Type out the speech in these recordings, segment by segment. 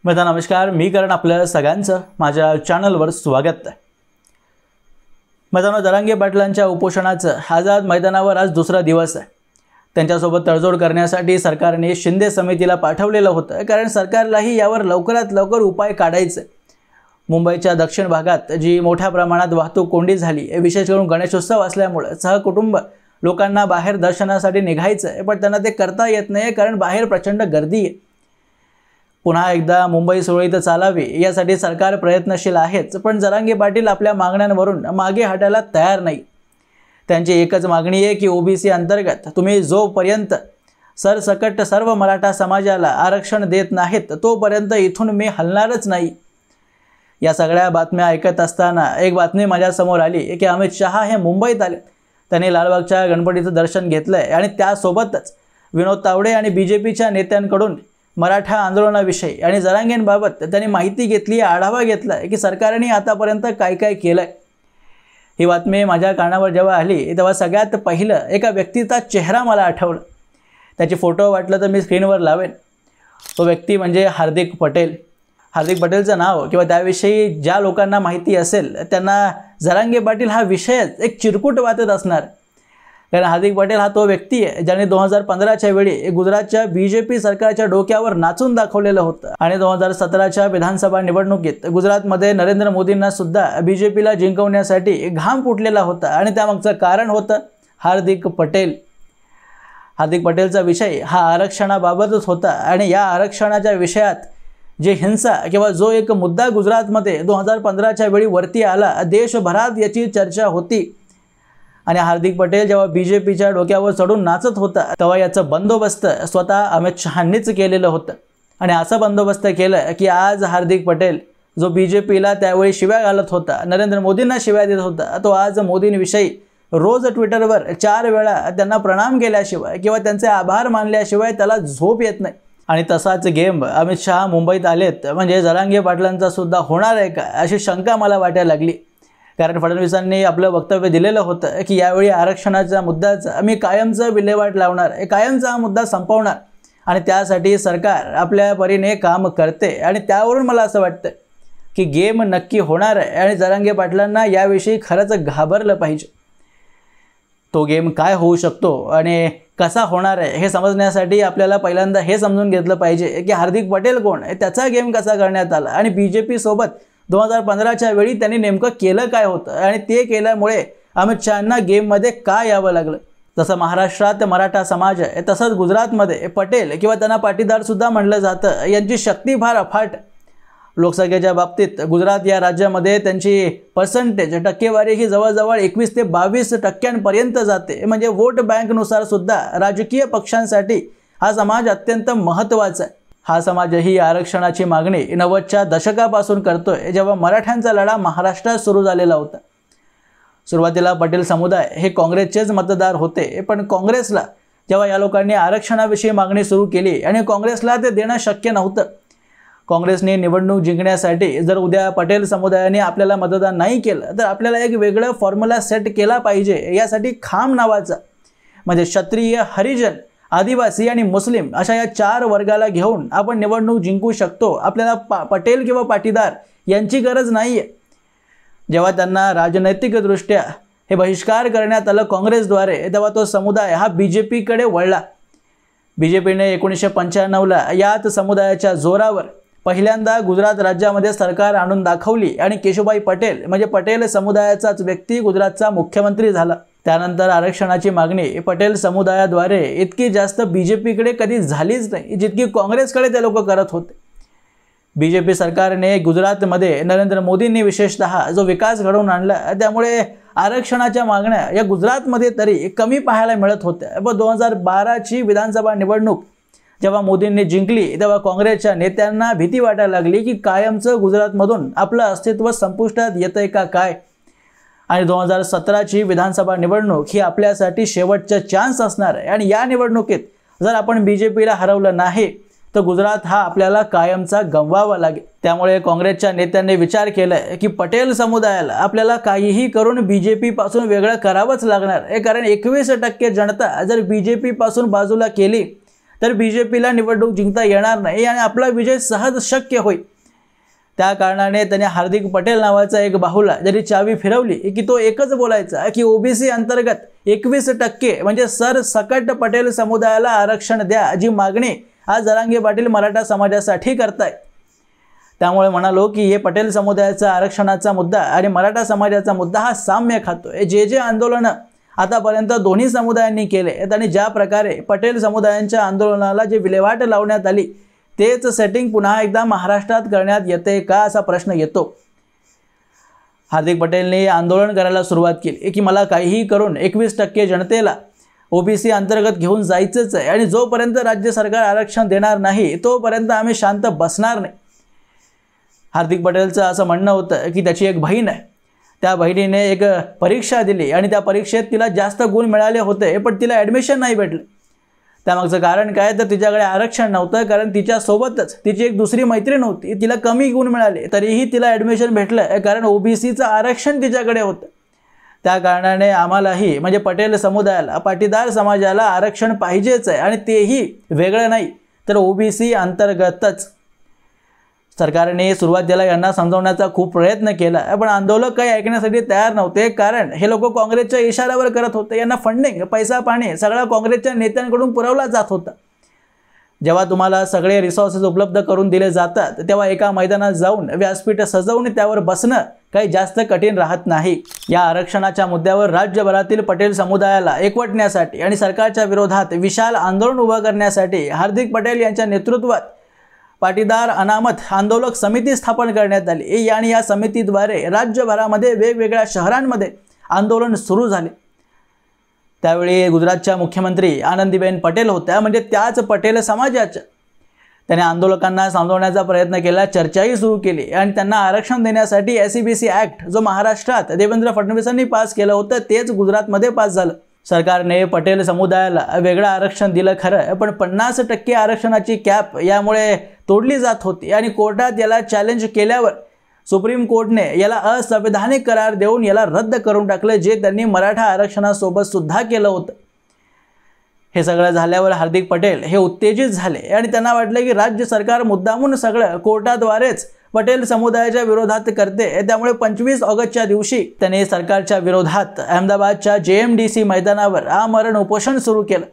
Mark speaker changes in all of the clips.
Speaker 1: नमस्कार, मी करण आपल्या सगळ्यांचं माझ्या चॅनलवर स्वागत आहे। मित्रांनो, जरांगे पाटलांच्या उपोषणाचं आझाद मैदानावर आज दुसरा दिवस आहे। त्यांच्यासोबत तडजोड करण्यासाठी सरकारने शिंदे समितीला पाठवलेलं होतं, कारण सरकारलाही यावर लवकरात लवकर उपाय काढायचे। मुंबईच्या दक्षिण भागात जी मोठ्या प्रमाणात वाहतूक कोंडी झाली, विशेष करून गणेशोत्सव असल्यामुळे सहकुटुंब लोकांना बाहेर दर्शनासाठी निघायचं आहे, पण त्यांना ते करता येत नाही, कारण बाहेर प्रचंड गर्दी आहे। पुन्हा एकदा मुंबई सुरळीत चालावी यासाठी सरकार प्रयत्नशील आहेच, पण जरांगे पाटील आपल्या मागण्यांवरून मागे हटायला तयार नाही। त्यांची एकच मागणी आहे की ओबीसी अंतर्गत तुम्ही जोपर्यंत सरसकट सर्व मराठा समाजाला आरक्षण देत नाहीत तोपर्यंत इथून मी हलणारच नाही। या सगळ्या बातम्या ऐकत असताना एक बातमी माझ्यासमोर आली की अमित शहा हे मुंबईत आले। त्यांनी लालबागच्या गणपतीचं दर्शन घेतलंय आणि त्यासोबतच विनोद तावडे आणि बीजेपीच्या नेत्यांकडून मराठा आंदोलनाविषयी आणि जरांगेंबाबत त्यांनी माहिती घेतली, आढावा घेतला की सरकारने आतापर्यंत काय काय केलंय। ही बातमी माझ्या कानावर जेव्हा आली तेव्हा सगळ्यात पहिलं एका व्यक्तीचा चेहरा मला आठवला। त्याची फोटो वाटलं तर मी स्क्रीनवर लावेन। तो व्यक्ती म्हणजे हार्दिक पटेल। हार्दिक पटेलचं नाव किंवा त्याविषयी ज्या लोकांना माहिती असेल त्यांना जरांगे पाटील हा विषयच एक चिरकुट वाटत असणार, कारण हार्दिक पटेल हा तो व्यक्ती आहे ज्याने 2015च्या वेळी गुजरातच्या बीजेपी सरकारच्या डोक्यावर नाचून दाखवलेलं होतं आणि 2017च्या विधानसभा निवडणुकीत गुजरातमध्ये नरेंद्र मोदींना सुद्धा बीजेपीला जिंकवण्यासाठी घाम फुटलेला होता आणि त्यामागचं कारण होतं हार्दिक पटेल। हार्दिक पटेलचा विषय हा आरक्षणाबाबतच होता आणि या आरक्षणाच्या विषयात जे हिंसा किंवा जो एक मुद्दा गुजरातमध्ये 2015च्या वेळी वरती आला, देशभरात याची चर्चा होती आणि हार्दिक पटेल जेव्हा बीजेपीच्या डोक्यावर चढून नाचत होता तेव्हा याचं बंदोबस्त स्वतः अमित शहांनीच केलेलं होतं। आणि असं बंदोबस्त केलं की आज हार्दिक पटेल जो बीजेपीला त्यावेळी शिव्या घालत होता, नरेंद्र मोदींना शिव्या देत होता, तो आज मोदींविषयी रोज ट्विटरवर 4 वेळा त्यांना प्रणाम केल्याशिवाय किंवा त्यांचे आभार मानल्याशिवाय त्याला झोप येत नाही। आणि तसाच गेम अमित शहा मुंबईत आलेत म्हणजे जरांगे पाटलांचा सुद्धा होणार आहे का अशी शंका मला वाटायला लागली, कारण फडणवीसांनी आपलं वक्तव्य दिलेलं होतं की यावेळी आरक्षणाच्या मुद्द्याचा मी कायमचं विल्हेवाट लावणार, कायमचा हा मुद्दा संपवणार आणि त्यासाठी सरकार आपल्या परीने काम करते। आणि त्यावरून मला असं वाटतं की गेम नक्की होणार आहे आणि जरांगे पाटलांना याविषयी खरंच घाबरलं पाहिजे। तो गेम काय होऊ शकतो आणि कसा होणार आहे हे समजण्यासाठी आपल्याला पहिल्यांदा हे समजून घेतलं पाहिजे की हार्दिक पटेल कोण आहे, त्याचा गेम कसा करण्यात आला आणि बीजेपी सोबत 2015च्या वेळी त्यांनी नेमकं केलं काय होतं आणि ते केल्यामुळे अमित शहांना गेममध्ये काय यावं लागलं। जसं महाराष्ट्रात मराठा समाज आहे तसंच गुजरातमध्ये पटेल किंवा त्यांना पाटीदार सुद्धा म्हटलं जातं, यांची शक्ती फार अफाट। लोकसंख्येच्या बाबतीत गुजरात या राज्यामध्ये त्यांची पर्सेंटेज टक्केवारी ही जवळजवळ 21 ते 22% जाते, म्हणजे वोट बँकनुसार सुद्धा राजकीय पक्षांसाठी हा समाज अत्यंत महत्त्वाचा आहे। हा समाजही आरक्षणाची मागणी 90च्या दशकापासून करतोय, जेव्हा मराठ्यांचा लढा महाराष्ट्रात सुरू झालेला होता। सुरुवातीला पटेल समुदाय हे काँग्रेसचेच मतदार होते, पण काँग्रेसला जेव्हा या लोकांनी आरक्षणाविषयी मागणी सुरू केली आणि काँग्रेसला ते देणं शक्य नव्हतं, काँग्रेसने निवडणूक जिंकण्यासाठी जर उद्या पटेल समुदायाने आपल्याला मतदान नाही केलं तर आपल्याला एक वेगळं फॉर्म्युला सेट केला पाहिजे। यासाठी खाम नावाचा म्हणजे क्षत्रिय, हरिजन, आदिवासी आणि मुस्लिम अशा या 4 वर्गाला घेऊन आपण निवडणूक जिंकू शकतो। आपल्याला पटेल किंवा पाटीदार यांची गरज नाही आहे। जेव्हा त्यांना राजनैतिकदृष्ट्या हे बहिष्कार करण्यात आलं काँग्रेसद्वारे तेव्हा तो समुदाय हा बीजेपीकडे वळला। बीजेपीने 1995ला याच समुदायाच्या जोरावर पहिल्यांदा गुजरात राज्यामध्ये सरकार आणून दाखवली आणि केशुभाई पटेल म्हणजे पटेल समुदायाचाच व्यक्ती गुजरातचा मुख्यमंत्री झाला। त्यानंतर आरक्षणाची मागणी पटेल समुदायाद्वारे इतकी जास्त बीजेपीकडे कधी झालीच नाही जितकी काँग्रेसकडे ते लोक करत होते। बीजेपी सरकारने गुजरातमध्ये नरेंद्र मोदींनी विशेषतः जो विकास घडवून आणला त्यामुळे आरक्षणाच्या मागण्या या गुजरातमध्ये तरी कमी पाहायला मिळत होत्या। पण 2012ची विधानसभा निवडणूक जेव्हा मोदींनी जिंकली तेव्हा काँग्रेसच्या नेत्यांना भीती वाटायला लागली की कायमचं गुजरातमधून आपलं अस्तित्व संपुष्टात येतंय का काय। आणि 2017ची विधानसभा निवडणूक ही आपल्यासाठी शेवटचा चान्स असणार आहे आणि या निवडणुकीत जर आपण बीजेपीला हरवलं नाही तर गुजरात हा आपल्याला कायमचा गमवावा लागेल। त्यामुळे काँग्रेसच्या नेत्यांनी विचार केलाय की पटेल समुदायाला आपल्याला काहीही करून बीजेपी पासून वेगळं करावंच लागणार आहे, कारण 21% जनता जर बीजेपी पासून बाजूला केली तर BJPला निवडणूक जिंकता येणार नाही आणि आपला विजय सहज शक्य होईल। त्या कारणाने त्याने हार्दिक पटेल नावाचा एक बाहुला जरी चावी फिरवली की तो एकच बोलायचा की ओबीसी अंतर्गत 21% म्हणजे सरसकट पटेल समुदायाला आरक्षण द्या, जी मागणी आज जरांगे पाटील मराठा समाजासाठी करतायत। त्यामुळे म्हणालो की हे पटेल समुदायाचा आरक्षणाचा मुद्दा आणि मराठा समाजाचा मुद्दा हा साम्य खातोय। जे आंदोलन आतापर्यंत दोन्ही समुदायांनी केले आणि ज्या प्रकारे पटेल समुदायांच्या आंदोलनाला जे विल्हेवाट लावण्यात आली तेच सेटिंग पुन्हा एकदा महाराष्ट्रात करण्यात येते का असा प्रश्न येतो। हार्दिक पटेलने आंदोलन करायला सुरुवात केली की मला काहीही करून 21% जनतेला ओबीसी अंतर्गत घेऊन जायचंच आहे आणि जोपर्यंत राज्य सरकार आरक्षण देणार नाही तोपर्यंत आम्ही शांत बसणार नाही। हार्दिक पटेलचं असं म्हणणं होतं की त्याची एक बहीण आहे, त्या बहिणीने एक परीक्षा दिली आणि त्या परीक्षेत तिला जास्त गुण मिळाले होते पण तिला ॲडमिशन नाही भेटलं। त्यामागचं कारण काय तर तिच्याकडे आरक्षण नव्हतं, कारण तिच्यासोबतच तिची एक दुसरी मैत्रीण होती, तिला कमी गुण मिळाले तरीही तिला ॲडमिशन भेटलं कारण ओबीसीचं आरक्षण तिच्याकडे होतं। त्या कारणाने आम्हालाही म्हणजे पटेल समुदायाला, पाटीदार समाजाला आरक्षण पाहिजेच आहे आणि तेही वेगळं नाही तर ओबीसी अंतर्गतच। सरकारने सुरुवातीला यांना समजवण्याचा खूप प्रयत्न केला पण आंदोलक काही ऐकण्यासाठी तयार नव्हते, कारण हे लोक काँग्रेसच्या इशाऱ्यावर करत होते। यांना फंडिंग, पैसा पाणी सगळा काँग्रेसच्या नेत्यांकडून पुरवला जात होता। जेव्हा तुम्हाला सगळे रिसोर्सेस उपलब्ध करून दिले जातात तेव्हा एका मैदानात जाऊन व्यासपीठ सजवून त्यावर बसणं काही जास्त कठीण राहत नाही। या आरक्षणाच्या मुद्द्यावर राज्यभरातील पटेल समुदायाला एकवटण्यासाठी आणि सरकारच्या विरोधात विशाल आंदोलन उभं करण्यासाठी हार्दिक पटेल यांच्या नेतृत्वात पाटीदार अनामत आंदोलक समिती स्थापन करण्यात आली आणि या समितीद्वारे राज्यभरामध्ये वेगवेगळ्या शहरांमध्ये आंदोलन सुरू झाले। त्यावेळी गुजरातच्या मुख्यमंत्री आनंदीबेन पटेल होत्या, म्हणजे त्याच पटेल समाजाच्या। त्याने आंदोलकांना समजवण्याचा प्रयत्न केला, चर्चाही सुरू केली आणि त्यांना आरक्षण देण्यासाठी SEBC ॲक्ट जो महाराष्ट्रात देवेंद्र फडणवीसांनी पास केलं होतं तेच गुजरातमध्ये पास झालं। सरकारने पटेल समुदायाला वेगळं आरक्षण दिलं खरं पण 50% आरक्षणाची कॅप यामुळे तोडली जात होती आणि कोर्टात याला चॅलेंज केल्यावर सुप्रीम कोर्टने याला असंवैधानिक करार देऊन याला रद्द करून टाकलं, जे त्यांनी मराठा आरक्षणासोबत सुद्धा केलं होतं। हे सगळं झाल्यावर हार्दिक पटेल हे उत्तेजित झाले आणि त्यांना वाटलं की राज्य सरकार मुद्दामून सगळं कोर्टाद्वारेच पटेल समुदायाच्या विरोधात करते, त्यामुळे 25 ऑगस्टच्या दिवशी त्याने सरकारच्या विरोधात अहमदाबादच्या JMDC मैदानावर आमरण उपोषण सुरू केलं।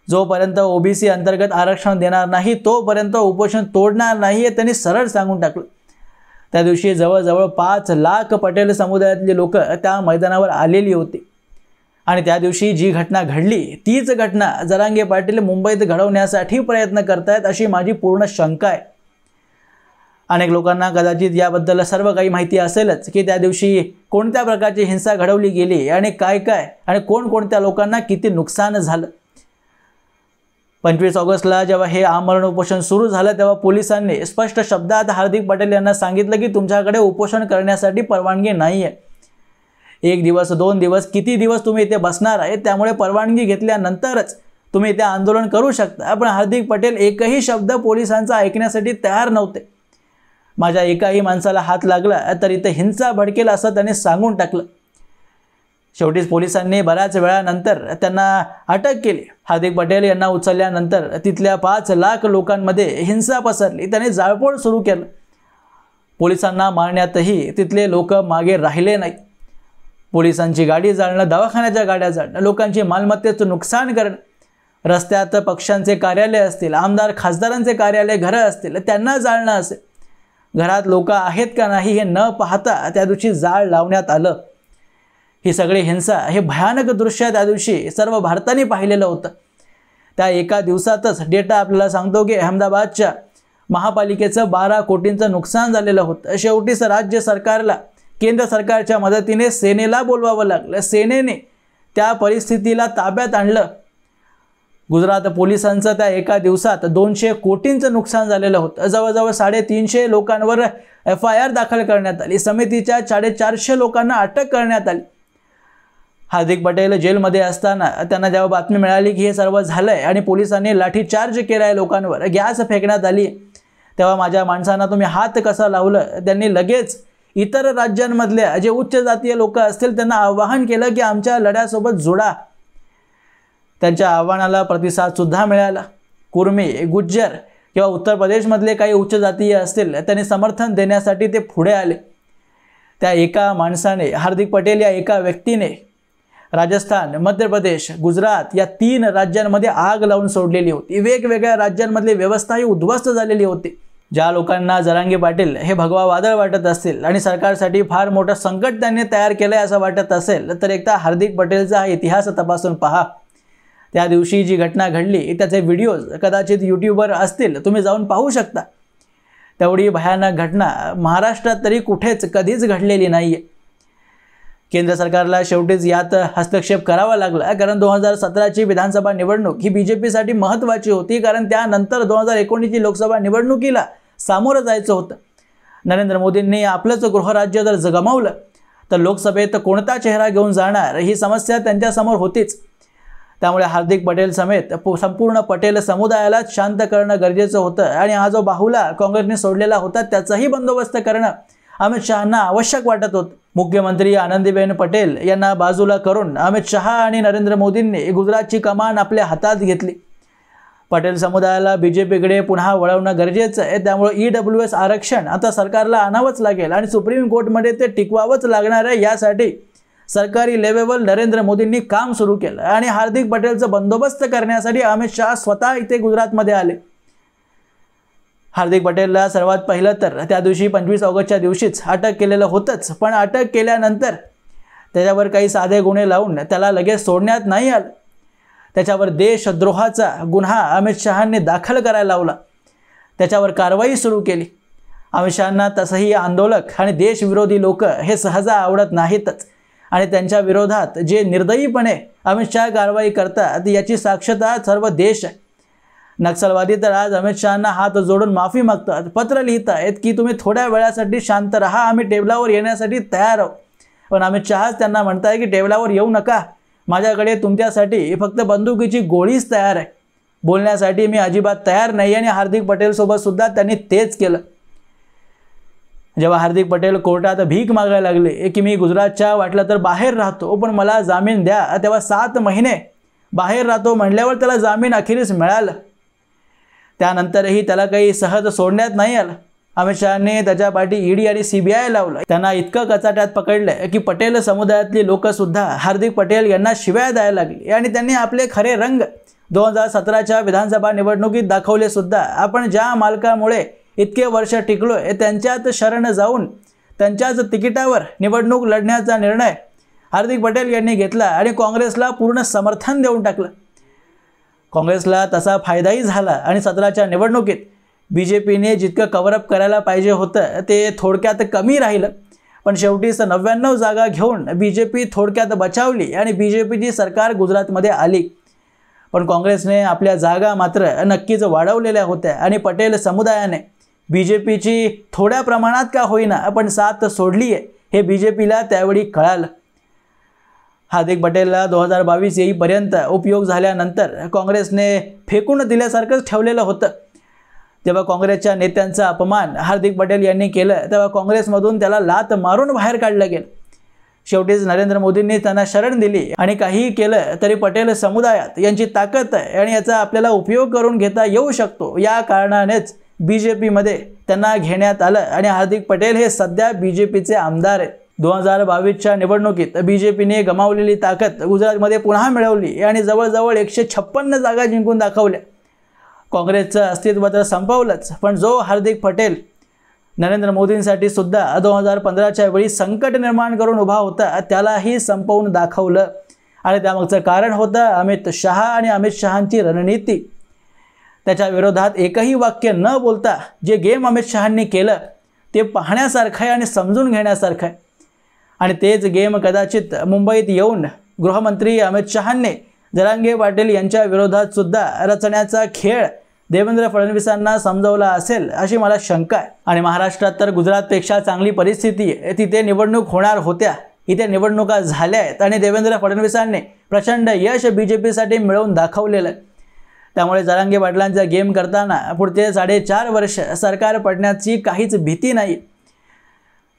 Speaker 1: जोपर्यंत ओबीसी अंतर्गत आरक्षण देणार नाही तोपर्यंत उपोषण तोडणार नाही हे त्यांनी सरळ सांगून टाकलं। त्या दिवशी जवळजवळ 5 लाख पटेल समुदायातले लोक त्या मैदानावर आलेली होती आणि त्या दिवशी जी घटना घडली तीच घटना जरांगे पाटील मुंबईत घडवण्यासाठी प्रयत्न करतायत अशी माझी पूर्ण शंका आहे। अनेक लोकांना कदाचित याबद्दल सर्व काही माहिती असेलच की त्या दिवशी कोणत्या प्रकारची हिंसा घडवली गेली आणि काय आणि कोणत्या लोकांना किती नुकसान झालं। 25 ऑगस्टला जेव्हा हे आमरण उपोषण सुरू झालं तेव्हा पोलिसांनी स्पष्ट शब्दात हार्दिक पटेल यांना सांगितलं की तुमच्याकडे उपोषण करण्यासाठी परवानगी नाही आहे। 1 दिवस 2 दिवस किती दिवस तुम्ही इथे बसणार आहे, त्यामुळे परवानगी घेतल्यानंतरच तुम्ही इथे आंदोलन करू शकता। पण हार्दिक पटेल एकही शब्द पोलिसांचा ऐकण्यासाठी तयार नव्हते। माझ्या एकाही माणसाला हात लागला तर इथे हिंसा भडकेल असं त्याने सांगून टाकलं। शेवटीच पोलिसांनी बऱ्याच वेळानंतर त्यांना अटक केली। हार्दिक पटेल यांना उचलल्यानंतर तिथल्या 5 लाख लोकांमध्ये हिंसा पसरली, त्याने जाळपोळ सुरू केलं। पोलिसांना मारण्यातही तिथले लोक मागे राहिले नाहीत। पोलिसांची गाडी जाळणं, दवाखान्याच्या गाड्या जाळणं, लोकांची मालमत्तेचं नुकसान करणं, रस्त्यात पक्षांचे कार्यालय असतील, आमदार खासदारांचे कार्यालय, घरं असतील त्यांना जाळणं असेल, घरात लोक आहेत का नाही हे न पाहता त्या दिवशी जाळ लावण्यात आलं। ही सगळी हिंसा, हे भयानक दृश्य त्या दिवशी सर्व भारताने पाहिलेलं होतं। त्या एका दिवसातच डेटा आपल्याला सांगतो की अहमदाबादच्या महापालिकेचं 12 कोटींचं नुकसान झालेलं होतं। शेवटीच राज्य सरकारला केंद्र सरकारच्या मदतीने सेनेला बोलवावं लागलं। सेनेने त्या परिस्थितीला ताब्यात आणलं। गुजरात पोलिसांचं त्या एका दिवसात 200 कोटींचं नुकसान झालेलं होतं। जवळजवळ 350 लोकांवर FIR दाखल करण्यात आली। समितीच्या 450 लोकांना अटक करण्यात आली। हार्दिक पटेल जेलमध्ये असताना त्यांना जेव्हा बातमी मिळाली की हे सर्व झालंय आणि पोलिसांनी लाठीचार्ज केलाय, लोकांवर गॅस फेकण्यात आली, तेव्हा माझ्या माणसांना तुम्ही हात कसा लावलं? त्यांनी लगेच इतर राज्यांमधल्या जे उच्च जातीय लोक असतील त्यांना आवाहन केलं की आमच्या लढ्यासोबत जोडा। त्यांच्या आव्हानाला प्रतिसाद सुद्धा मिळाला। कुर्मी, गुज्जर किंवा उत्तर प्रदेशमधले काही उच्च जातीय असतील त्यांनी समर्थन देण्यासाठी ते पुढे आले। त्या एका माणसाने, हार्दिक पटेल या एका व्यक्तीने राजस्थान, मध्य प्रदेश, गुजरात या 3 राज्यांमध्ये आग लावून सोडलेली होती। वेगवेगळ्या राज्यांमधली व्यवस्थाही उद्ध्वस्त झालेली होती। ज्या लोकांना जरांगे पाटील हे भगवा वादळ वाटत असतील आणि सरकारसाठी फार मोठं संकट त्यांनी तयार केलंय असं वाटत असेल तर एकदा हार्दिक पटेलचा हा इतिहास तपासून पहा। त्या दिवशी जी घटना घडली त्याचे व्हिडिओज कदाचित यूट्यूबवर असतील, तुम्ही जाऊन पाहू शकता। तेवढी भयानक घटना महाराष्ट्रात तरी कुठेच कधीच घडलेली नाहीये। केंद्र सरकारला शेवटीच यात हस्तक्षेप करावा लागला, कारण 2017ची विधानसभा निवडणूक ही बीजेपीसाठी महत्त्वाची होती, कारण त्यानंतर 2019ची लोकसभा निवडणुकीला सामोरं जायचं होतं। नरेंद्र मोदींनी आपलंच गृहराज्य जर गमावलं तर लोकसभेत कोणता चेहरा घेऊन जाणार ही समस्या त्यांच्यासमोर होतीच। त्यामुळे हार्दिक पटेल समेत संपूर्ण पटेल समुदायाला शांत करणं गरजेचं होतं आणि हा जो बाहुला काँग्रेसने सोडलेला होता त्याचाही बंदोबस्त करणं अमित शहांना आवश्यक वाटत होतं। मुख्यमंत्री आनंदीबेन पटेल यांना बाजूला करून अमित शहा आणि नरेंद्र मोदींनी गुजरातची कमान आपल्या हातात घेतली। पटेल समुदायाला बीजेपीकडे पुन्हा वळवणं गरजेचं आहे। त्यामुळे EWS आरक्षण आता सरकारला आणावंच लागेल आणि सुप्रीम कोर्टमध्ये ते टिकवावंच लागणार आहे। यासाठी सरकारी लेवलवर नरेंद्र मोदींनी काम सुरू केलं आणि हार्दिक पटेलचा बंदोबस्त करण्यासाठी अमित शहा स्वतः इथे गुजरातमध्ये आले। हार्दिक पटेलला सर्वात पहिलं तर त्या दिवशी 25 ऑगस्टच्या दिवशीच अटक केलेलं होतंच, पण अटक केल्यानंतर त्याच्यावर काही साधे गुन्हे लावून त्याला लगेच सोडण्यात नाही आलं। त्याच्यावर देशद्रोहाचा गुन्हा अमित शहांनी दाखल करायला लावला, त्याच्यावर कारवाई सुरू केली। अमित शहांना तसंही आंदोलक आणि देशविरोधी लोक हे सहजा आवडत नाहीतच आणि त्यांच्या विरोधात जे निर्दयीपणे अमित शहा कारवाई करतात याची साक्षरता सर्व देश आहे। नक्षलवादी तर आज अमित शहांना हात जोडून माफी मागतात, पत्र लिहित आहेत की तुम्ही थोड्या वेळासाठी शांत राहा, आम्ही टेबलावर येण्यासाठी तयार आहोत। पण अमित शहाच त्यांना म्हणताय की टेबलावर येऊ नका, माझ्याकडे तुमच्यासाठी फक्त बंदुकीची गोळीच तयार आहे, बोलण्यासाठी मी अजिबात तयार नाही। आणि हार्दिक पटेल सोबत सुद्धा त्यांनी तेच केलं। जेव्हा हार्दिक पटेल कोर्टात भीक मागायला लागले की मी गुजरातच्या वाटलं तर बाहेर राहतो पण मला जामीन द्या, तेव्हा 7 महिने बाहेर राहतो म्हणल्यावर त्याला जामीन अखेरीस मिळालं। त्यानंतरही त्याला काही सहज सोडण्यात नाही आलं। अमित शहांनी त्याच्या पाठी ED आणि CBI लावलं। त्यांना इतकं कचाट्यात पकडलं की पटेल समुदायातली लोक सुद्धा हार्दिक पटेल यांना शिव्या द्यायला लागली आणि त्यांनी आपले खरे रंग 2017च्या विधानसभा निवडणुकीत दाखवले सुद्धा। आपण ज्या मालकामुळे इतके वर्ष टिकलोय त्यांच्यात शरण जाऊन त्यांच्याच तिकिटावर निवडणूक लढण्याचा निर्णय हार्दिक पटेल यांनी घेतला आणि काँग्रेसला पूर्ण समर्थन देऊन टाकलं। काँग्रेसला तसा फायदाही झाला आणि 17च्या निवडणुकीत बीजेपीने जितकं कव्हरअप करायला पाहिजे होतं ते थोडक्यात कमी राहिलं, पण शेवटीच 99 जागा घेऊन बीजेपी थोडक्यात बचावली आणि बीजेपीची सरकार गुजरातमध्ये आली। पण काँग्रेसने आपल्या जागा मात्र नक्कीच वाढवलेल्या होत्या आणि पटेल समुदायाने बीजेपीची थोड्या प्रमाणात का होईना पण साथ सोडली आहे हे बीजेपीला त्यावेळी कळालं। हार्दिक पटेलला 2022 येईपर्यंत उपयोग झाल्यानंतर काँग्रेसने फेकून दिल्यासारखंच ठेवलेलं होतं। जेव्हा काँग्रेसच्या नेत्यांचा अपमान हार्दिक पटेल यांनी केलं तेव्हा काँग्रेसमधून त्याला लात मारून बाहेर काढलं गेलं। शेवटीच नरेंद्र मोदींनी त्यांना शरण दिली आणि काहीही केलं तरी पटेल समुदायात यांची ताकद आहे आणि याचा आपल्याला उपयोग करून घेता येऊ शकतो। या कारणानेच बीजेपीमध्ये त्यांना घेण्यात आलं आणि हार्दिक पटेल हे सध्या बीजेपीचे आमदार आहेत। 2022च्या निवडणुकीत बीजेपीने गमावलेली ताकद गुजरातमध्ये पुन्हा मिळवली आणि जवळजवळ 156 जागा जिंकून दाखवल्या। काँग्रेसचं अस्तित्व तर संपवलंच, पण जो हार्दिक पटेल नरेंद्र मोदींसाठी सुद्धा 2015च्या वेळी संकट निर्माण करून उभा होता त्यालाही संपवून दाखवलं आणि त्यामागचं कारण होतं अमित शहा आणि अमित शहांची रणनीती। त्याच्या विरोधात एकही वाक्य न बोलता जे गेम अमित शहांनी केलं ते पाहण्यासारखं आहे आणि समजून घेण्यासारखं आहे आणि तेच गेम कदाचित मुंबईत येऊन गृहमंत्री अमित शहांनी जरांगे पाटील यांच्या विरोधात सुद्धा रचण्याचा खेळ देवेंद्र फडणवीसांना समजवला असेल अशी मला शंका आहे। आणि महाराष्ट्रात तर गुजरातपेक्षा चांगली परिस्थिती आहे, तिथे निवडणूक होणार होत्या, इथे निवडणुका झाल्या आहेत आणि देवेंद्र फडणवीसांनी प्रचंड यश बीजेपीसाठी मिळवून दाखवलेलं आहे। त्यामुळे जरांगे पाटलांचा गेम करताना पुढचे 4.5 वर्ष सरकार पडण्याची काहीच भीती नाही।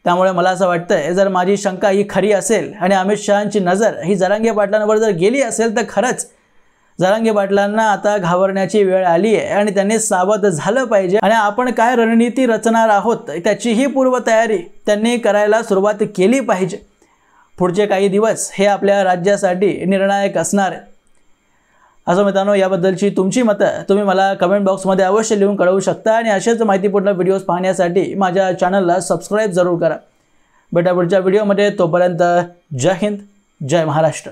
Speaker 1: त्यामुळे मला असं वाटतंय जर माझी शंका ही खरी असेल आणि अमित शहांची नजर ही जरांगे पाटलांवर जर गेली असेल तर खरंच जरांगे पाटलांना आता घाबरण्याची वेळ आली आहे आणि त्यांनी सावध झालं पाहिजे आणि आपण काय रणनीती रचणार आहोत त्याचीही पूर्वतयारी त्यांनी करायला सुरुवात केली पाहिजे। पुढचे काही दिवस हे आपल्या राज्यासाठी निर्णायक असणार आहे। असं मित्रांनो, याबद्दलची तुमची मतं तुम्ही मला कमेंट बॉक्समध्ये अवश्य लिहून कळवू शकता आणि असेच माहितीपूर्ण व्हिडिओज पाहण्यासाठी माझ्या चॅनलला सबस्क्राईब जरूर करा। भेटा पुढच्या व्हिडिओमध्ये, तोपर्यंत जय हिंद, जय महाराष्ट्र।